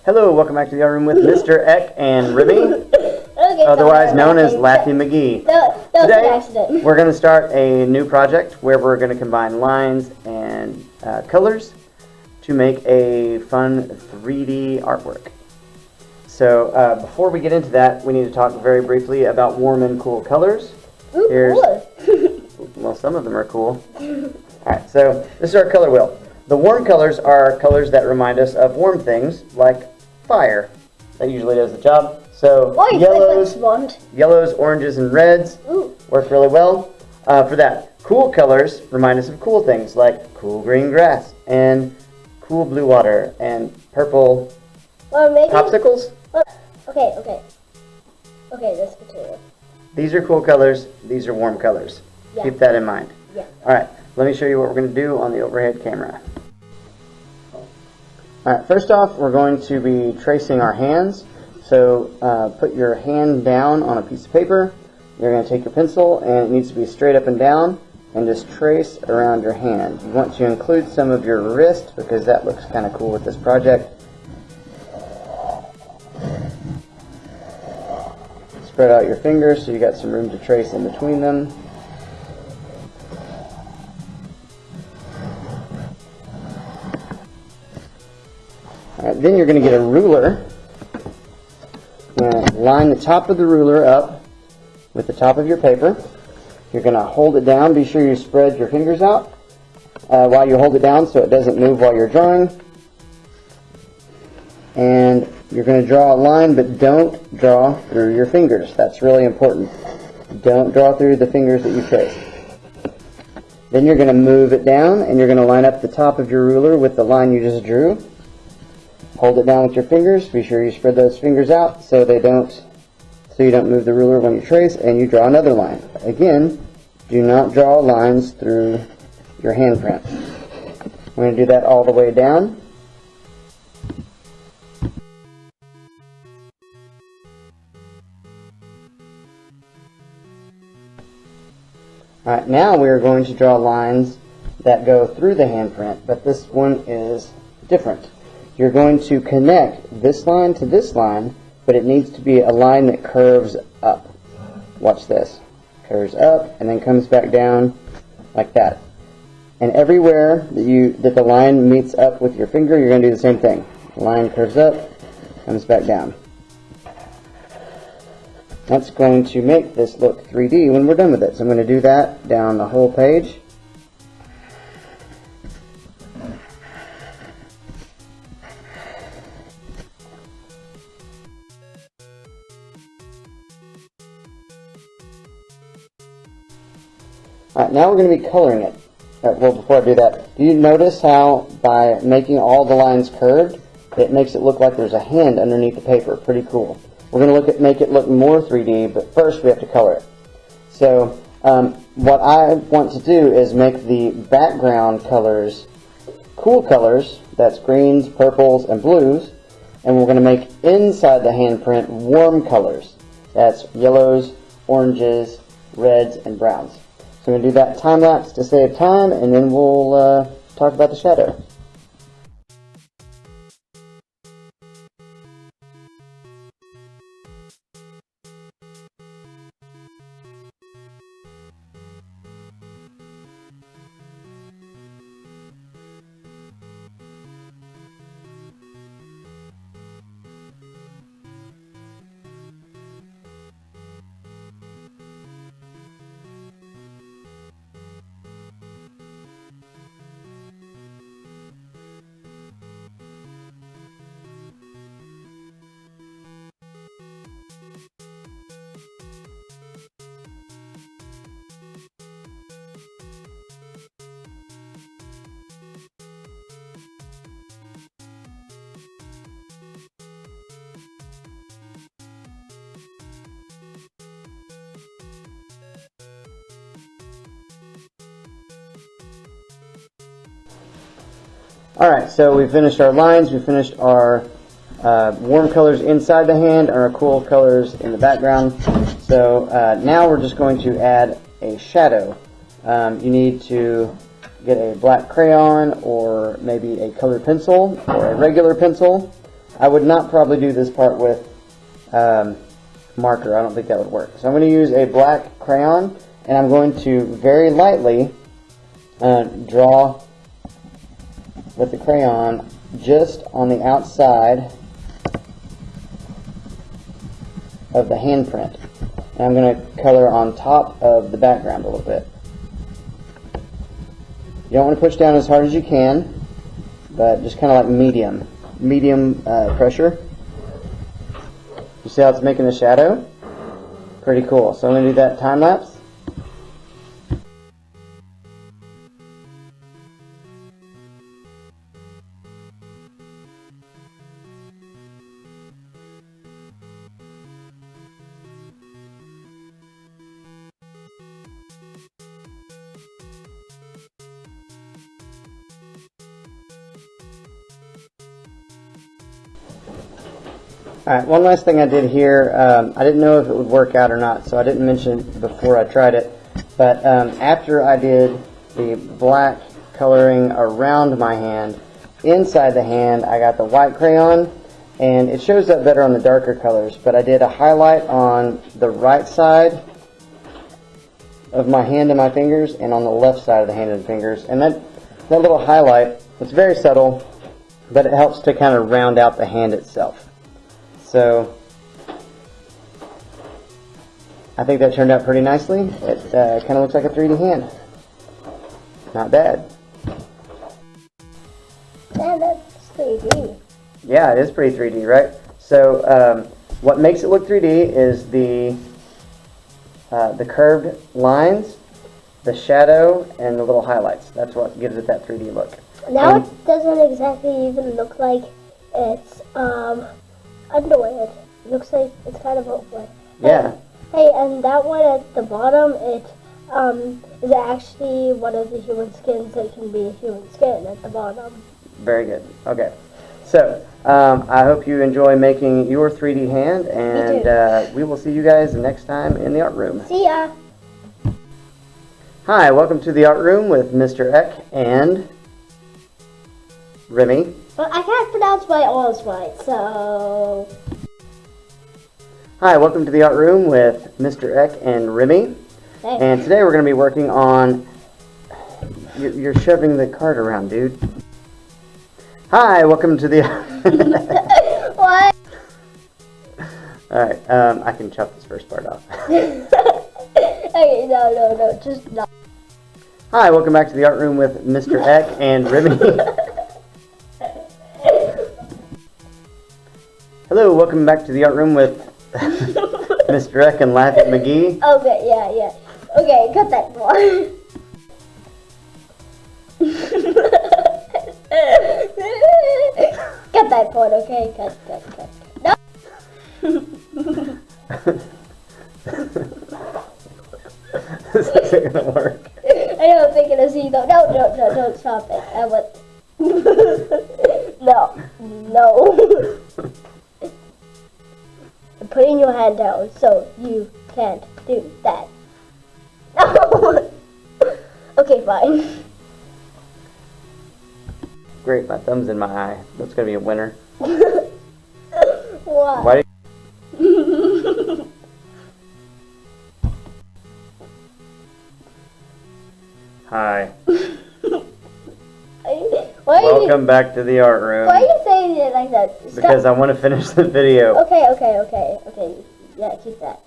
Hello, welcome back to the art room with Mr. Eck and Remy, Okay, otherwise known as Laffy McGee. That was an accident. We're going to start a new project where we're going to combine lines and colors to make a fun 3D artwork. So before we get into that, we need to talk very briefly about warm and cool colors. Ooh, cool. Well, some of them are cool. Alright, so this is our color wheel. The warm colors are colors that remind us of warm things, like fire. That usually does the job. So yellows, oranges, and reds work really well for that. Cool colors remind us of cool things, like cool green grass, and cool blue water, and purple popsicles. Okay, let's continue. These are cool colors, these are warm colors. Yeah. Keep that in mind. Yeah. Alright, let me show you what we're going to do on the overhead camera. Alright, first off, we're going to be tracing our hands. So put your hand down on a piece of paper. You're going to take your pencil, and it needs to be straight up and down, and just trace around your hand. You want to include some of your wrist, because that looks kind of cool with this project. Spread out your fingers so you got some room to trace in between them. Alright, then you're going to get a ruler. You're going to line the top of the ruler up with the top of your paper. You're going to hold it down. Be sure you spread your fingers out while you hold it down so it doesn't move while you're drawing. And you're going to draw a line, but don't draw through your fingers. That's really important. Don't draw through the fingers that you traced. Then you're going to move it down, and you're going to line up the top of your ruler with the line you just drew. Hold it down with your fingers. Be sure you spread those fingers out so you don't move the ruler when you trace, and you draw another line. Again, do not draw lines through your handprint. We're going to do that all the way down. Alright, now we are going to draw lines that go through the handprint, but this one is different. You're going to connect this line to this line, but it needs to be a line that curves up. Watch this. Curves up and then comes back down like that. And everywhere that the line meets up with your finger, you're going to do the same thing. The line curves up, comes back down. That's going to make this look 3D when we're done with it. So I'm going to do that down the whole page. Alright, now we're going to be coloring it. Well, before I do that, do you notice how by making all the lines curved, it makes it look like there's a hand underneath the paper? Pretty cool. We're going to make it look more 3D, but first we have to color it. So what I want to do is make the background colors cool colors. That's greens, purples, and blues. And we're going to make inside the handprint warm colors. That's yellows, oranges, reds, and browns. So I'm going to do that time-lapse to save time, and then we'll talk about the shadow. Alright, so we finished our lines, we finished our warm colors inside the hand and our cool colors in the background. So now we're just going to add a shadow. You need to get a black crayon or maybe a colored pencil or a regular pencil. I would not probably do this part with marker. I don't think that would work. So I'm going to use a black crayon, and I'm going to very lightly draw with the crayon just on the outside of the handprint. And I'm going to color on top of the background a little bit. You don't want to push down as hard as you can, but just kind of like medium pressure. You see how it's making a shadow? Pretty cool. So I'm going to do that time lapse. Alright, one last thing I did here, I didn't know if it would work out or not, so I didn't mention it before I tried it, but after I did the black coloring around my hand, inside the hand I got the white crayon, and it shows up better on the darker colors, but I did a highlight on the right side of my hand and my fingers, and on the left side of the hand and fingers, and that little highlight, it's very subtle, but it helps to kind of round out the hand itself. So I think that turned out pretty nicely. It kind of looks like a 3D hand. Not bad. Man, that's 3D. Yeah, it is pretty 3D, right? So what makes it look 3D is the curved lines, the shadow, and the little highlights. That's what gives it that 3D look. Now it doesn't exactly even look like it's underwear. It looks like it's kind of over. Yeah. Hey, and that one at the bottom, it is actually one of the human skins that can be a human skin at the bottom. Very good. Okay. So I hope you enjoy making your 3D hand, and we will see you guys next time in the art room. See ya. Hi, welcome to the art room with Mr. Eck and Remy. But I can't pronounce my O's right, so... Hi, welcome to the art room with Mr. Eck and Remy. Thanks. And today we're going to be working on... You're shoving the card around, dude. Hi, welcome to the... What? Alright, I can chop this first part off. Okay, no, just not. Hi, welcome back to the art room with Mr. Eck and Remy. Hello, welcome back to the art room with Mr. Eck and Laugh at McGee. Okay, yeah. Okay, cut that part. Cut that part, okay? Cut. No. This isn't gonna work. I don't think it'll see though. No, don't stop it. I want... No. I'm putting your hand down so you can't do that. No. Okay, fine. Great, my thumb's in my eye. That's gonna be a winner. Why? Why do Hi. Welcome back to the art room. Why are you saying it like that? Stop. Because I want to finish the video. Okay. Yeah, keep that.